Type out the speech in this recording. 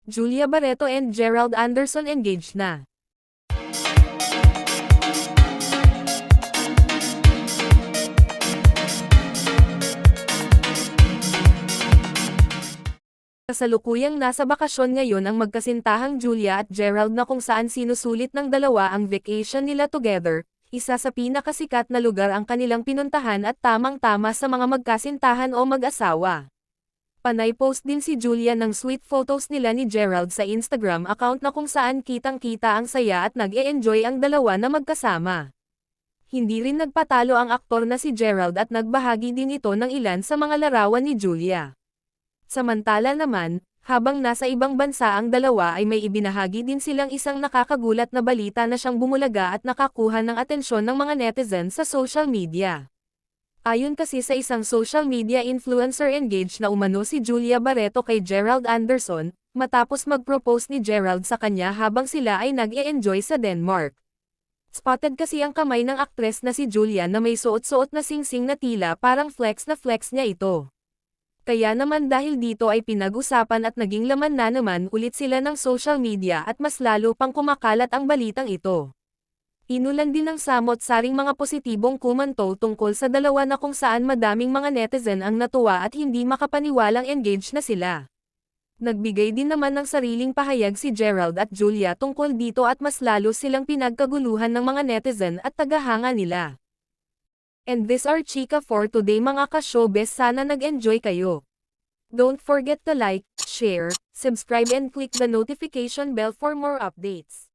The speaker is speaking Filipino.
Julia Barreto and Gerald Anderson engaged na. Kasalukuyang nasa bakasyon ngayon ang magkasintahang Julia at Gerald na kung saan sinusulit ng dalawa ang vacation nila together, isa sa pinakasikat na lugar ang kanilang pinuntahan at tamang-tama sa mga magkasintahan o mag-asawa. Panay post din si Julia ng sweet photos nila ni Gerald sa Instagram account na kung saan kitang-kita ang saya at nag-e-enjoy ang dalawa na magkasama. Hindi rin nagpatalo ang aktor na si Gerald at nagbahagi din ito ng ilan sa mga larawan ni Julia. Samantala naman, habang nasa ibang bansa ang dalawa ay may ibinahagi din silang isang nakakagulat na balita na siyang bumulaga at nakakuha ng atensyon ng mga netizen sa social media. Ayon kasi sa isang social media influencer engaged na umano si Julia Barreto kay Gerald Anderson, matapos mag-propose ni Gerald sa kanya habang sila ay nag-e-enjoy sa Denmark. Spotted kasi ang kamay ng aktres na si Julia na may suot-suot na singsing na tila parang flex na flex niya ito. Kaya naman dahil dito ay pinag-usapan at naging laman na naman ulit sila ng social media at mas lalo pang kumakalat ang balitang ito. Inulan din ng samot-saring mga positibong komento tungkol sa dalawa na kung saan madaming mga netizen ang natuwa at hindi makapaniwalang engaged na sila. Nagbigay din naman ng sariling pahayag si Gerald at Julia tungkol dito at mas lalo silang pinagkaguluhan ng mga netizen at tagahanga nila. And this are chika for today mga ka-showbiz, sana nag-enjoy kayo. Don't forget to like, share, subscribe and click the notification bell for more updates.